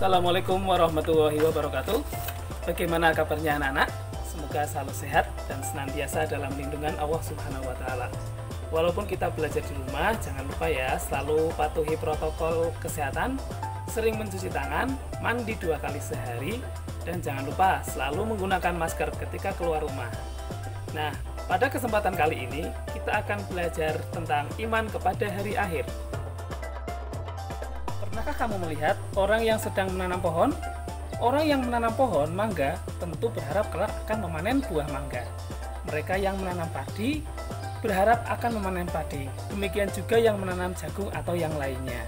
Assalamualaikum warahmatullahi wabarakatuh. Bagaimana kabarnya anak-anak? Semoga selalu sehat dan senantiasa dalam lindungan Allah Subhanahu wa Ta'ala. Walaupun kita belajar di rumah, jangan lupa ya selalu patuhi protokol kesehatan, sering mencuci tangan, mandi 2 kali sehari, dan jangan lupa selalu menggunakan masker ketika keluar rumah. Nah, pada kesempatan kali ini kita akan belajar tentang iman kepada hari akhir. Pernahkah kamu melihat orang yang sedang menanam pohon? Orang yang menanam pohon mangga tentu berharap kelak akan memanen buah mangga. Mereka yang menanam padi berharap akan memanen padi. Demikian juga yang menanam jagung atau yang lainnya.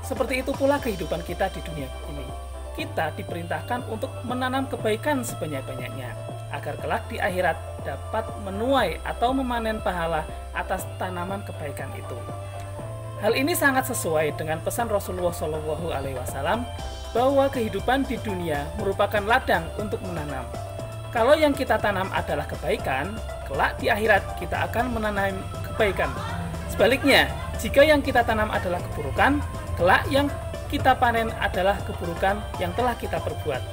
Seperti itu pula kehidupan kita di dunia ini. Kita diperintahkan untuk menanam kebaikan sebanyak-banyaknya, agar kelak di akhirat dapat menuai atau memanen pahala atas tanaman kebaikan itu. Hal ini sangat sesuai dengan pesan Rasulullah SAW bahwa kehidupan di dunia merupakan ladang untuk menanam. Kalau yang kita tanam adalah kebaikan, kelak di akhirat kita akan menanam kebaikan. Sebaliknya, jika yang kita tanam adalah keburukan, kelak yang kita panen adalah keburukan yang telah kita perbuat.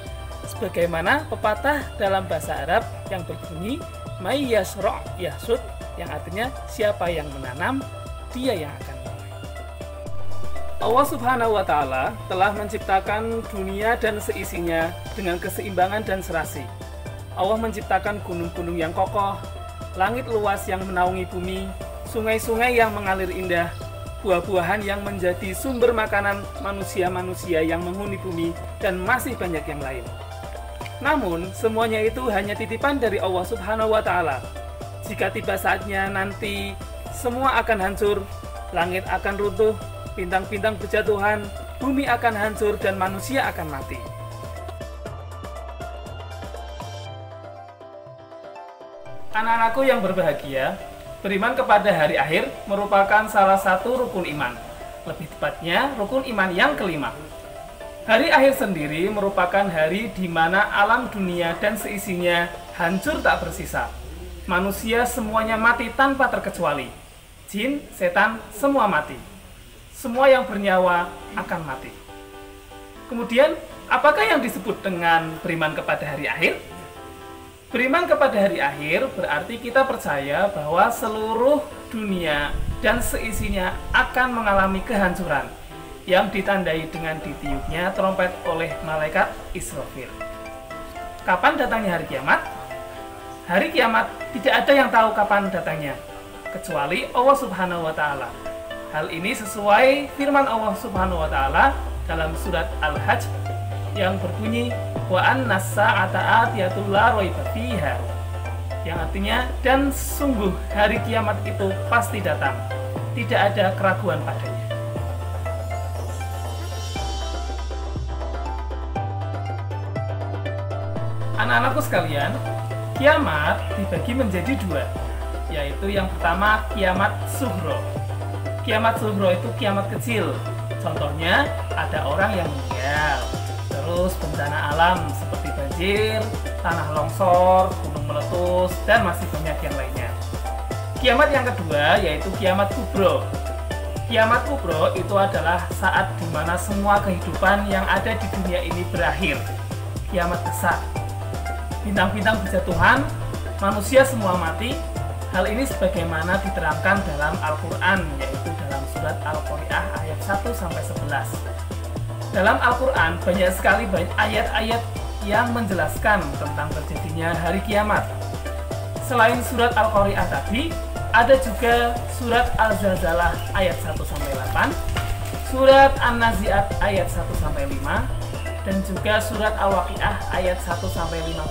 Sebagaimana pepatah dalam bahasa Arab yang berbunyi may yasra' yahsud, yang artinya siapa yang menanam, dia yang akan menuai. Allah Subhanahu wa Ta'ala telah menciptakan dunia dan seisinya dengan keseimbangan dan serasi. Allah menciptakan gunung-gunung yang kokoh, langit luas yang menaungi bumi, sungai-sungai yang mengalir indah, buah-buahan yang menjadi sumber makanan manusia-manusia yang menghuni bumi, dan masih banyak yang lain. Namun, semuanya itu hanya titipan dari Allah Subhanahu wa Ta'ala. Jika tiba saatnya nanti, semua akan hancur, langit akan runtuh, bintang-bintang berjatuhan, bumi akan hancur, dan manusia akan mati. Anak-anakku yang berbahagia, beriman kepada hari akhir merupakan salah satu rukun iman. Lebih tepatnya, rukun iman yang kelima. Hari akhir sendiri merupakan hari di mana alam dunia dan seisinya hancur tak bersisa. Manusia semuanya mati tanpa terkecuali. Jin, setan, semua mati. Semua yang bernyawa akan mati. Kemudian, apakah yang disebut dengan beriman kepada hari akhir? Beriman kepada hari akhir berarti kita percaya bahwa seluruh dunia dan seisinya akan mengalami kehancuran yang ditandai dengan ditiupnya trompet oleh malaikat Israfil. Kapan datangnya hari kiamat? Hari kiamat tidak ada yang tahu kapan datangnya, kecuali Allah Subhanahu wa Ta'ala. Hal ini sesuai firman Allah Subhanahu wa Ta'ala dalam surat Al-Hajj yang berbunyi wa annas sa'ata atiyatul la raiba fiha, yang artinya dan sungguh hari kiamat itu pasti datang, tidak ada keraguan padanya. Anak-anakku sekalian, kiamat dibagi menjadi 2, yaitu yang pertama kiamat sughra. Kiamat sughra itu kiamat kecil. Contohnya ada orang yang meninggal, terus bencana alam seperti banjir, tanah longsor, gunung meletus, dan masih banyak yang lainnya. Kiamat yang kedua yaitu kiamat kubro. Kiamat kubro itu adalah saat di mana semua kehidupan yang ada di dunia ini berakhir. Kiamat besar. Bintang-bintang berjatuhan, manusia semua mati. Hal ini sebagaimana diterangkan dalam Al-Quran, yaitu dalam surat Al-Qari'ah ayat 1-11. Dalam Al-Quran banyak sekali ayat-ayat yang menjelaskan tentang terjadinya hari kiamat. Selain surat Al-Qari'ah tadi, ada juga surat Al-Zalzalah ayat 1-8, surat An-Nazi'at ayat 1-5, dan juga surat Al-Waqi'ah ayat 1-57.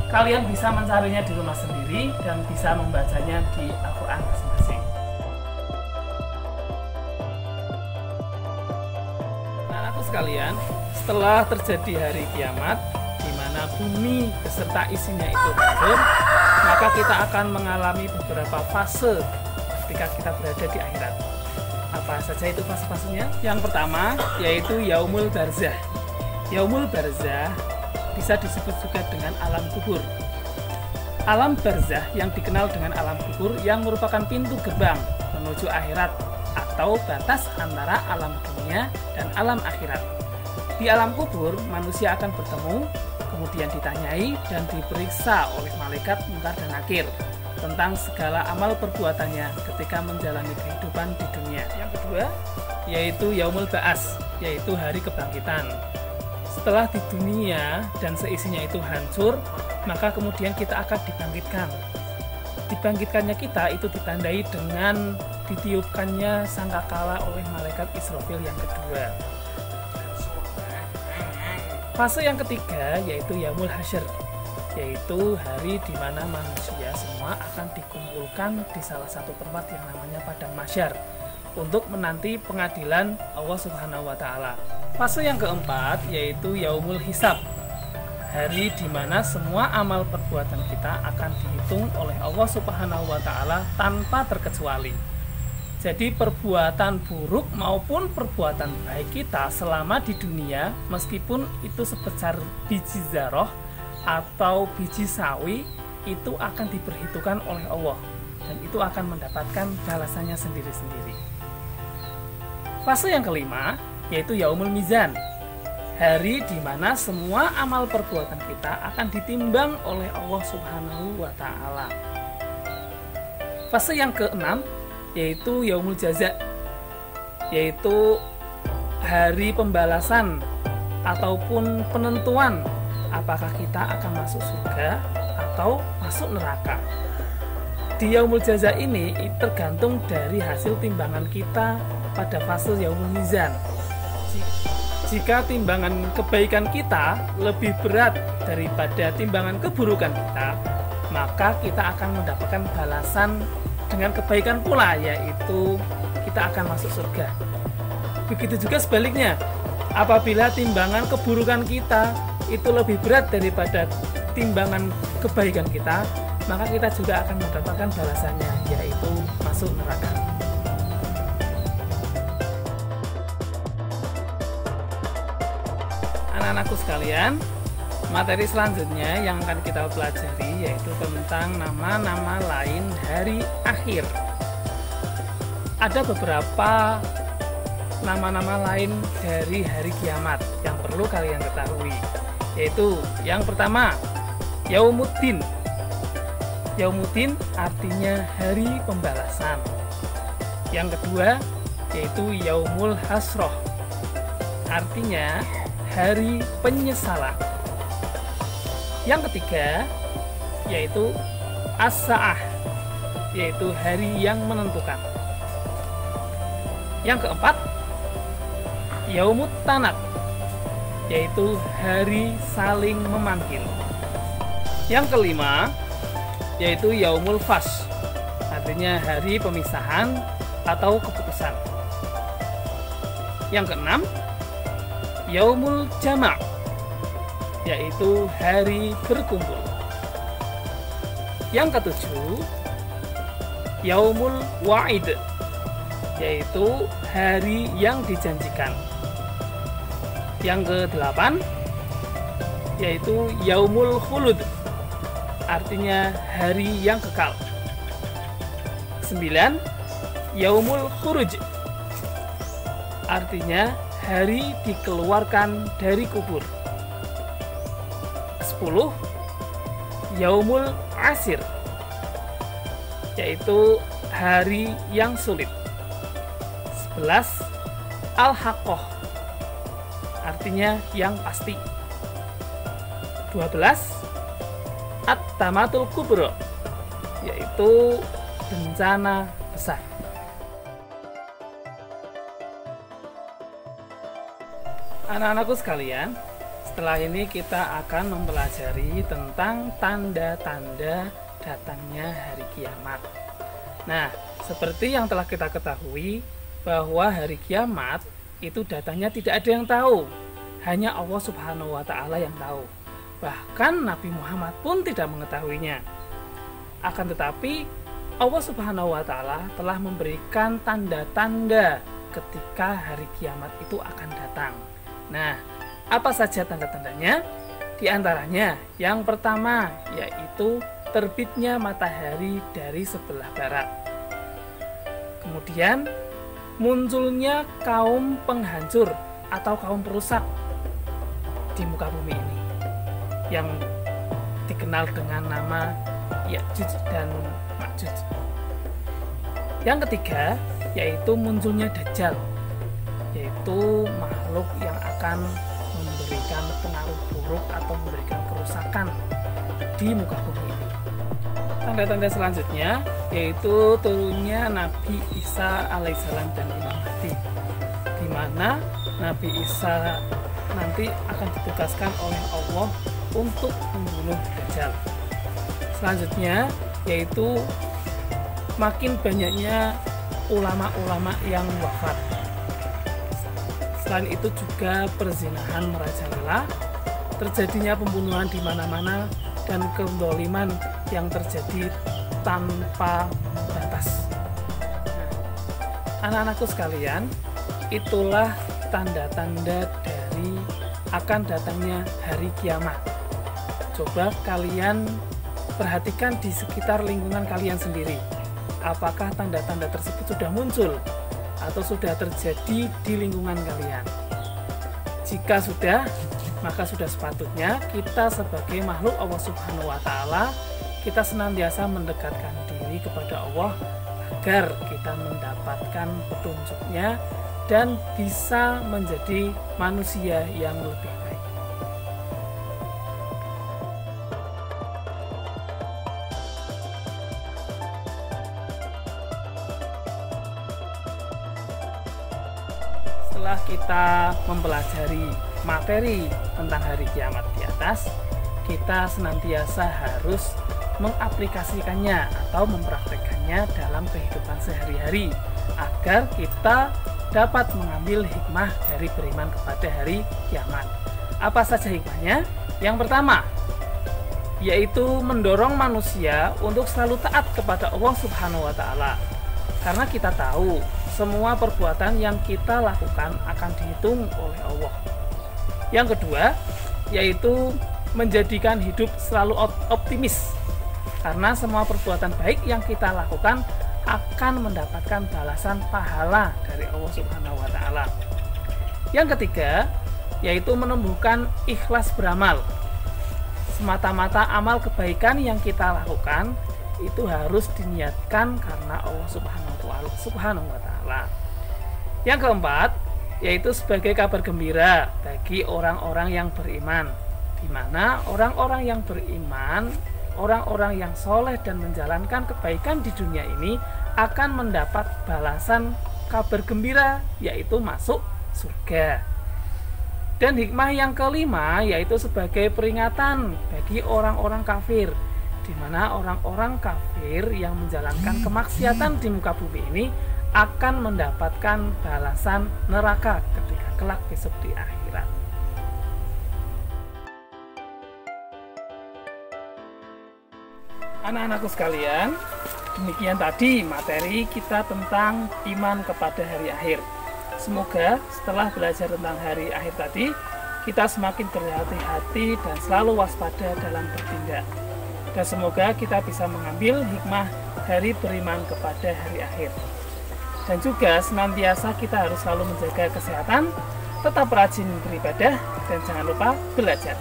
Kalian bisa mencarinya di rumah sendiri dan bisa membacanya di Al-Quran masing-masing. Anak-anakku sekalian, setelah terjadi hari kiamat, di mana bumi beserta isinya itu hancur, maka kita akan mengalami beberapa fase ketika kita berada di akhirat. Apa saja itu fase-fasenya? Yang pertama yaitu Yaumul Barzah. Yaumul Barzah bisa disebut juga dengan alam kubur. Alam barzah yang dikenal dengan alam kubur yang merupakan pintu gerbang menuju akhirat atau batas antara alam dunia dan alam akhirat. Di alam kubur, manusia akan bertemu, kemudian ditanyai dan diperiksa oleh malaikat Munkar dan Nakir tentang segala amal perbuatannya ketika menjalani kehidupan di dunia. Yang kedua, yaitu Yaumul Ba'as, yaitu hari kebangkitan. Setelah di dunia dan seisinya itu hancur, maka kemudian kita akan dibangkitkan. Dibangkitkannya kita itu ditandai dengan ditiupkannya sangkakala oleh malaikat Israfil yang kedua. Fase yang ketiga yaitu Yaumul Hasyr, yaitu hari di mana manusia semua akan dikumpulkan di salah satu tempat yang namanya Padang Mahsyar untuk menanti pengadilan Allah Subhanahu wa Ta'ala. Fase yang keempat yaitu Yaumul Hisab, hari di mana semua amal perbuatan kita akan dihitung oleh Allah Subhanahu wa Ta'ala tanpa terkecuali. Jadi perbuatan buruk maupun perbuatan baik kita selama di dunia, meskipun itu sebesar biji zarah atau biji sawi, itu akan diperhitungkan oleh Allah dan itu akan mendapatkan balasannya sendiri-sendiri. Fase yang kelima yaitu Yaumul Mizan, hari di mana semua amal perbuatan kita akan ditimbang oleh Allah Subhanahu wa Ta'ala. Fase yang keenam yaitu Yaumul Jaza, yaitu hari pembalasan ataupun penentuan apakah kita akan masuk surga atau masuk neraka. Di Yaumul Jaza ini tergantung dari hasil timbangan kita pada fase Yaumul Mizan. Jika timbangan kebaikan kita lebih berat daripada timbangan keburukan kita, maka kita akan mendapatkan balasan dengan kebaikan pula, yaitu kita akan masuk surga. Begitu juga sebaliknya, apabila timbangan keburukan kita itu lebih berat daripada timbangan kebaikan kita, maka kita juga akan mendapatkan balasannya, yaitu masuk neraka. Anak-anakku sekalian, materi selanjutnya yang akan kita pelajari yaitu tentang nama-nama lain hari akhir. Ada beberapa nama-nama lain dari hari kiamat yang perlu kalian ketahui, yaitu yang pertama Yaumuddin. Yaumuddin artinya hari pembalasan. Yang kedua yaitu Yaumul Hasroh, artinya hari penyesalan. Yang ketiga yaitu As-Sa'ah, yaitu hari yang menentukan. Yang keempat Yaumut Tanad, yaitu hari saling memanggil. Yang kelima yaitu Yaumul Fasl, artinya hari pemisahan atau keputusan. Yang keenam Yaumul Jama', yaitu hari berkumpul. Yang ketujuh Yaumul Wa'id, yaitu hari yang dijanjikan. Yang kedelapan yaitu Yaumul Khulud, artinya hari yang kekal. 9 Yaumul Khuruj, artinya hari dikeluarkan dari kubur. 10 Yaumul Asir, yaitu hari yang sulit. 11 Al-Haqqah, artinya yang pasti. 12 At-Tamatul Kubro, yaitu bencana besar. Anak-anakku sekalian, setelah ini kita akan mempelajari tentang tanda-tanda datangnya hari kiamat. Nah, seperti yang telah kita ketahui bahwa hari kiamat itu datangnya tidak ada yang tahu, hanya Allah Subhanahu wa Ta'ala yang tahu. Bahkan Nabi Muhammad pun tidak mengetahuinya. Akan tetapi Allah Subhanahu wa Ta'ala telah memberikan tanda-tanda ketika hari kiamat itu akan datang. Nah, apa saja tanda-tandanya? Di antaranya, yang pertama yaitu terbitnya matahari dari sebelah barat. Kemudian, munculnya kaum penghancur atau kaum perusak di muka bumi ini yang dikenal dengan nama Ya'juj dan Ma'juj. Yang ketiga yaitu munculnya Dajjal, yaitu makhluk yang akan memberikan pengaruh buruk atau memberikan kerusakan di muka bumi ini. Tanda-tanda selanjutnya yaitu turunnya Nabi Isa alaihissalam dan Imam Mahdi, di mana Nabi Isa nanti akan ditugaskan oleh Allah untuk membunuh Dajjal. Selanjutnya yaitu makin banyaknya ulama-ulama yang wafat. Selain itu juga perzinahan merajalela, terjadinya pembunuhan di mana-mana, dan kezaliman yang terjadi tanpa batas. Anak-anakku sekalian, itulah tanda-tanda dari akan datangnya hari kiamat. Coba kalian perhatikan di sekitar lingkungan kalian sendiri. Apakah tanda-tanda tersebut sudah muncul atau sudah terjadi di lingkungan kalian? Jika sudah, maka sudah sepatutnya kita sebagai makhluk Allah Subhanahu wa Ta'ala, kita senantiasa mendekatkan diri kepada Allah agar kita mendapatkan petunjuknya dan bisa menjadi manusia yang lebih baik. Setelah kita mempelajari materi tentang hari kiamat di atas, kita senantiasa harus mengaplikasikannya atau mempraktekkannya dalam kehidupan sehari-hari agar kita dapat mengambil hikmah dari beriman kepada hari kiamat. Apa saja hikmahnya? Yang pertama, yaitu mendorong manusia untuk selalu taat kepada Allah Subhanahu wa Ta'ala. Karena kita tahu semua perbuatan yang kita lakukan akan dihitung oleh Allah. Yang kedua, yaitu menjadikan hidup selalu optimis. Karena semua perbuatan baik yang kita lakukan akan mendapatkan balasan pahala dari Allah Subhanahu wa Ta'ala. Yang ketiga, yaitu menumbuhkan ikhlas beramal. Semata-mata amal kebaikan yang kita lakukan itu harus diniatkan karena Allah Subhanahu wa Ta'ala. Yang keempat, yaitu sebagai kabar gembira bagi orang-orang yang beriman, di mana orang-orang yang beriman, orang-orang yang soleh dan menjalankan kebaikan di dunia ini akan mendapat balasan kabar gembira, yaitu masuk surga. Dan hikmah yang kelima yaitu sebagai peringatan bagi orang-orang kafir, di mana orang-orang kafir yang menjalankan kemaksiatan di muka bumi ini akan mendapatkan balasan neraka ketika kelak besok di akhirat. Anak-anakku sekalian, demikian tadi materi kita tentang iman kepada hari akhir. Semoga setelah belajar tentang hari akhir tadi, kita semakin berhati-hati dan selalu waspada dalam bertindak. Dan semoga kita bisa mengambil hikmah dari beriman kepada hari akhir. Dan juga senantiasa kita harus selalu menjaga kesehatan, tetap rajin beribadah, dan jangan lupa belajar.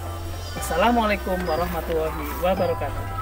Wassalamualaikum warahmatullahi wabarakatuh.